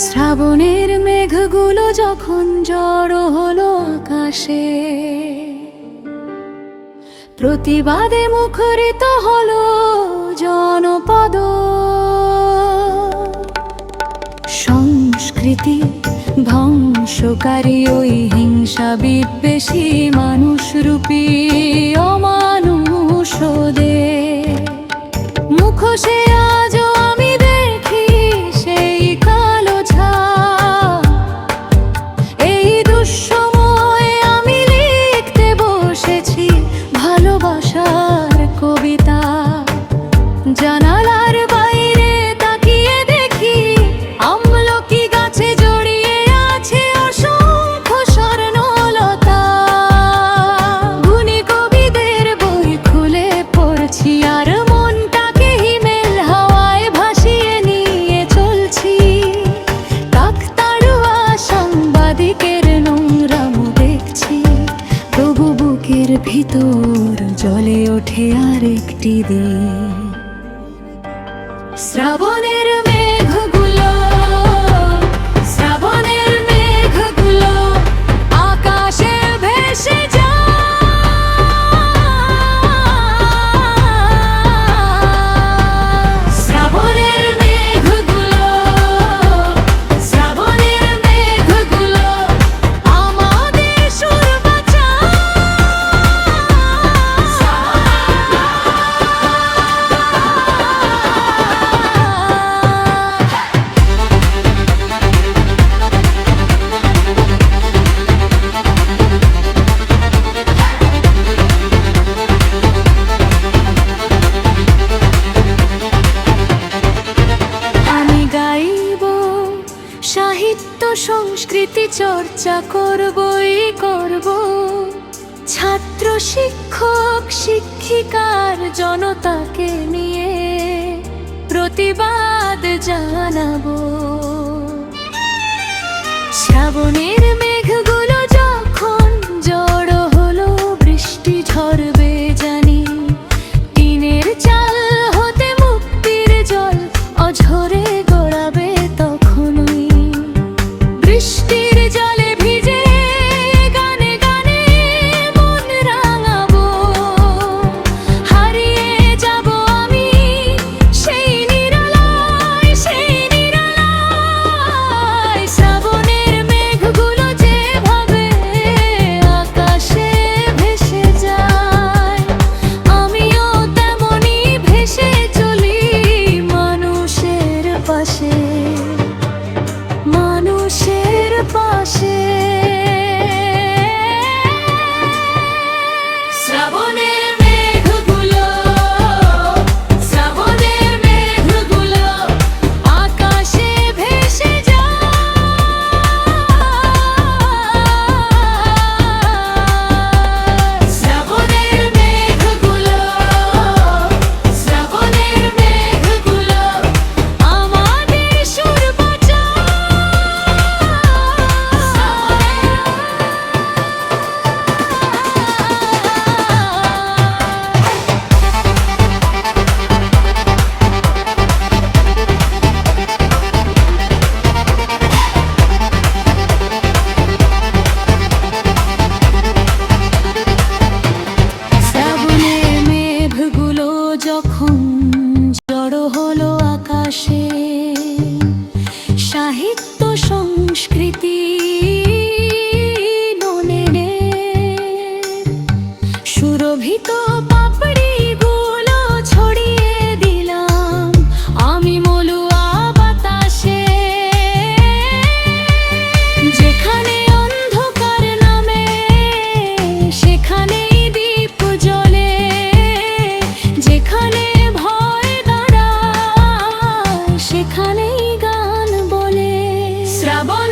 শ্রাবণের মেঘগুলো যখন জড়ো হলো আকাশে, প্রতিবাদে মুখরিত হলো জনপদ। সংস্কৃতি ধ্বংসকারী ওই হিংসা বিদ্বেষী মানুষরূপী অমানুষদের মুখোশে আজও আমি দেখি সেই কালো ছাপ। এই দুঃসময়ে আমি লিখতে বসেছি ভালোবাসার কবিতা। জানালার বাইরে তাকিয়ে দেখি আমলকি গাছে জড়িয়ে আছে অসংখ্য স্বর্ণলতা। গুণী কবিদের বই খুলে পড়ছি আর মনটাকে হিমেল হাওয়ায় ভাসিয়ে নিয়ে চলছি। কাকতাড়ুয়া সাংবাদিকের নোংরামো দেখছি, তবু বুকের ভিতর জ্বলে ওঠে আরেকটি দিন। শ্রাবণের মেঘগুলো, শ্রাবণের মেঘগুলো আকাশে ভেসে যায়। শ্রাবণের মেঘগুলো, শ্রাবণের মেঘগুলো আমাদের সুর বাঁচায়। আমি গাইব সাহিত্য সংস্কৃতি চর্চা করবই করব। ছাত্র শিক্ষক শিক্ষিকার জনতাকে নিয়ে প্রতিবাদ জানাবো। শ্রাবণের মেঘগুলো যখন জড়ো হলো, বৃষ্টি ঝরবে জানি। টিনের চাল হতে মুক্তির জল অঝরে গড়াবে তখনই। বৃষ্টির জলে ভিজে গানে গানে মন রাঙাবো। হারিয়ে যাব আমি সেই নিরালায়, সেই নিরালায়। শ্রাবণের মেঘগুলো যেভাবে আকাশে ভেসে যায়, আমিও তেমনি ভেসে চলি মানুষের পাশে, মানুষের পাশে। শ্রাবণের মেঘগুলো, শ্রাবণের মেঘগুলো আকাশে ভেসে যায়। শ্রাবণের মেঘগুলো, শ্রাবণের মেঘগুলো আমাদের সুর বাঁচায়। শ্রাবণের মেঘগুলো যখন জড়ো হলো আকাশে, সাহিত্য সংস্কৃতি ননেনে সুরভিত পাপড়িগুলো ছড়িয়ে দিলাম আমি মলুয়া বাতাসে। যেখানে অন্ধকার নামে সেখানেই দীপ জ্বলে, যেখানে ভয় দাঁড়ায় সেখানেই গান বলে। শ্রাবণ